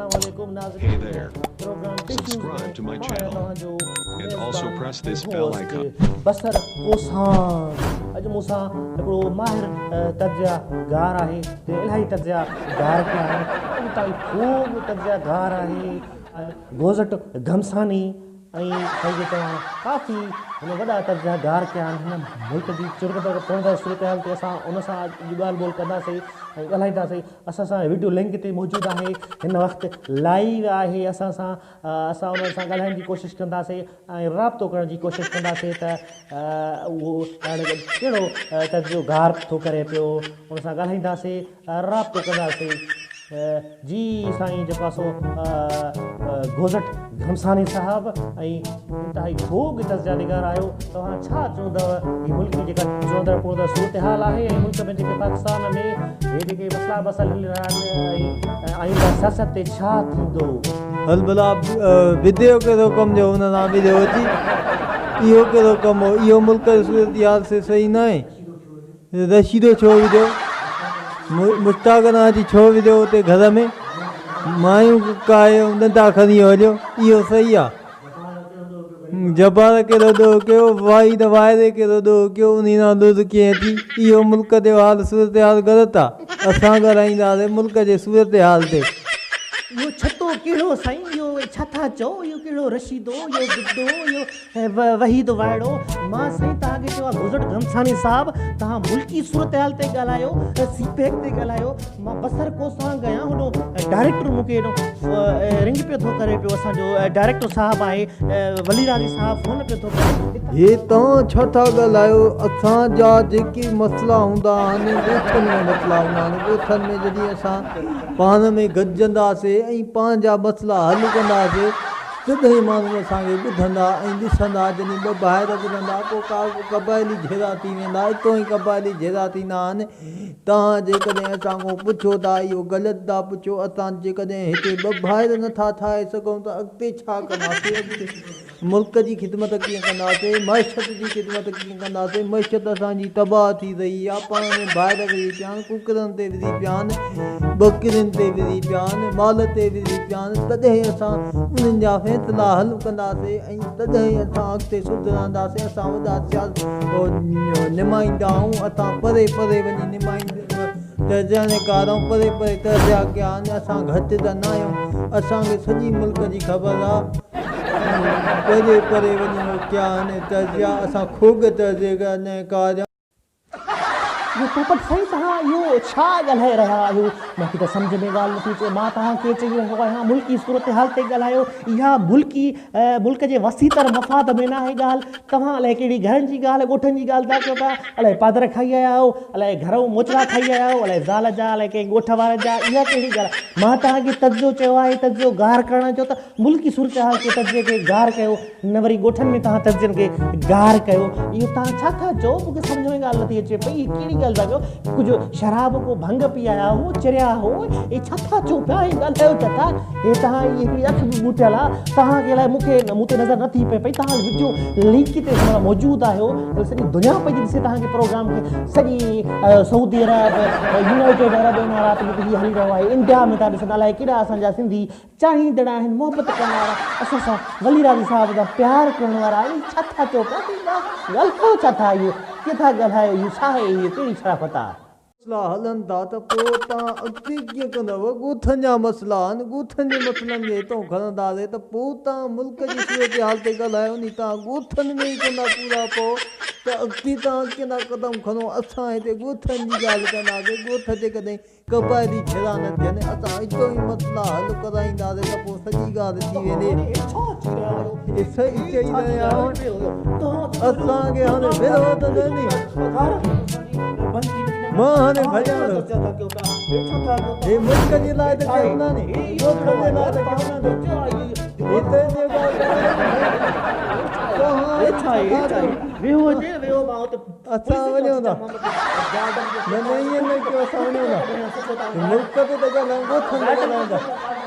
Hey there. Subscribe to my channel and also press this bell icon. बसर कोसान अॼु मूंसां हिकिड़ो माहिर तर्जगार आहे इलाही तर्जगार कया आहिनि ताईं ख़ूब तर्जगार आहे गोज़ट घमसानी ऐं पंहिंजे तव्हां काफ़ी हुन वॾा तर्जगार कया आहिनि हिन मुल्क जी चुरगत पवंदड़ सूरत हाल ते असां उन सां अॼु ॻाल्हि ॿोल कंदासीं ऐं ॻाल्हाईंदासीं असां सां वीडियो लिंक ते मौजूदु आहे हिन वक़्तु लाइव आहे असां उन सां ॻाल्हाइण जी कोशिशि कंदासीं ऐं राब्तो करण जी कोशिशि कंदासीं त उहो कहिड़ो तर्जगार थो करे पियो उन सां ॻाल्हाईंदासीं राब्तो कंदासीं जी साईं जेको आहे सो गोज़ट घमसानी साहब ऐं इंतिहाई ख़ूब तर्जगार आहियो तव्हां छा चवंदव हीअ मुल्क जी जेका चवंदड़ पवंदड़ सूरत हाल आहे ऐं मुल्क में जेके पाकिस्तान में हे जेके मसला मसल हली रहिया आहिनि ऐं आईंदा सियासत ते छा थींदो हल भला विधियो कहिड़ो कमु जो हुन सां विधियो अची इहो कहिड़ो कमु हो इहो मुल्क जी सूरत हाल से सही न आहे रशीदो छो विधियो मुश्ताक अची छो विधियो हुते घर में मायूं काए नंढा खणी हलियो इहो सही आहे जबार कहिड़ो ॾोह कयो वाई त वाइदे कहिड़ो ॾोह कयो उन सां ॾुध कीअं थी इहो मुल्क जो हाल सूरत हाल ग़लति आहे असां ॻाल्हाईंदासीं मुल्क जे सूरत हाल ते इहो छतो कहिड़ो साईं इहो छा था चओ इहो कहिड़ो रशीदो इहो गुद्दो इहो वहीदो वाइड़ो मां साईं तव्हांखे चयो आहे गोज़ट घमसानी साहब तव्हां मुल्की सूरत हाल ते ॻाल्हायो सीपेक ते ॻाल्हायो मां बसर कोसां गया हुनो डायरेक्टर मूंखे हेॾो रिंग पियो थो करे पियो असांजो डायरेक्टर साहब आहे वलीराजी साहब फ़ोन पियो थो करे हे तव्हां छा था ॻाल्हायो असांजा जेके मसइला हूंदा आहिनि ॻोठनि में मसइला हूंदा आहिनि ॻोठनि में जॾहिं असां पाण में गॾिजंदासीं ऐं पंहिंजा मसइला हल कंदासीं तॾहिं माण्हू असांखे ॿुधंदा ऐं ॾिसंदा जॾहिं ॿ ॿाहिरि ॿुधंदा पोइ का क़बाइली झेड़ा थी वेंदा हितां ई क़बाइली झेड़ा थींदा आहिनि तव्हां जेकॾहिं असां खां पुछो था इहो ग़लति था पुछो असां जेकॾहिं हिते ॿ ॿाहिरि नथा ठाहे सघूं त अॻिते छा कंदासीं अॻिते मुल्क जी ख़िदमत कीअं कंदासीं मैशत जी ख़िदमत कीअं कंदासीं मैशत असांजी तबाह थी रही आहे पाण में ॿाहिरि विझी पिया आहिनि कुकरनि ते विझी पिया आहिनि ॿकिरियुनि ते विझी पिया आहिनि माल ते विझी पिया आहिनि तॾहिं असां उन्हनि जा फ़ैसिला हल कंदासीं ऐं तॾहिं असां अॻिते सुधरंदासीं असां वॾा निमाईंदा आहियूं असां परे परे वञी निमाईंदा तर्जगार परे परे तर्जा कया आहिनि असां घटि त न आहियूं असांखे सॼी मुल्क जी ख़बर आहे परे परे वञी कया आहिनि तर्जा असां ख़ूब तर्जगार इहो पोपट साईं तव्हां इहो छा ॻाल्हाए रहिया आहियो मूंखे त सम्झ में ॻाल्हि नथी अचे मां तव्हांखे चई रहियो आहियां मुल्की सूरत हाल ते ॻाल्हायो इहा मुल्क जे वसीतर मफ़ाद में न आहे ॻाल्हि तव्हां अलाए कहिड़ी घरनि जी ॻाल्हि ॻोठनि जी ॻाल्हि था कयो था अलाए पादर खाई आया आहियो अलाए घर मोचड़ा खाई आया आहियो अलाए ज़ाल जा अलाए कंहिं ॻोठ वारनि जा इहा कहिड़ी ॻाल्हि मां तव्हांखे तर्जो चयो आहे तर्जो गार करण जो त मुल्की सूरत हाल खे तर्जे खे गार कयो न वरी ॻोठनि में तव्हां तर्जनि खे गार कयो इहो तव्हां छा था चओ मूंखे सम्झ में ॻाल्हि नथी अचे पई कहिड़ी ॻाल्हि था कयो कुझु शराब को भंग पी आया हो चरिया हो हे छा था चओ पिया हे ॻाल्हायो छा था हे तव्हां हिकिड़ी अखि बि ॿूटियल आहे तव्हांखे अलाए मूं ते नज़र नथी पए पई तव्हां विडियो लिंक ते मौजूदु आहियो सॼी दुनिया पई ॾिसे तव्हांखे प्रोग्राम खे सॼी सऊदी अरब यूनाइटेड अरब इमारात में हीअ हली रहियो आहे इंडिया में था ॾिसनि अलाए केॾा असांजा सिंधी चाहींदड़ आहिनि मोहबत करण वारा असां सां वलीराजी साहिब जा प्यार करण वारा आहिनि छा था चओ पिया ॻाल्हायो छा था इहो कीअं था ॻाल्हायो इहो छा आहे इहो कहिड़ी शराफ़त आहे मसइला हलनि था त पोइ तव्हां अॻिते कीअं कंदव ॻोठनि जा मसइला आहिनि ॻोठनि जे मसइलनि खे हितां खणंदासीं त पोइ तव्हां मुल्क जी सूरत हाल ते ॻाल्हायो नी तव्हां ॻोठनि में ई कंदा पूरा पोइ त अॻिते तव्हां कंदा क़दम खणो असां हिते ॻोठनि जी ॻाल्हि कंदासीं ॻोठ जेकॾहिं क़बाइली झेड़ा न थियनि असां हितां ई मसइला हल कराईंदासीं त पोइ सॼी ॻाल्हि थी वेंदी सही चई रहिया असांखे हाणे विरोध न मां हाणे भॼां हे मुल्क जे लाइ त कयूं था नी ॻोठनि जे लाइ त कयूं था हिते असां वञूं था न ईअं न कयो असां वञूं था मुल्क ते त ॻाल्हायूं ॻोठनि ते ॻाल्हायूं था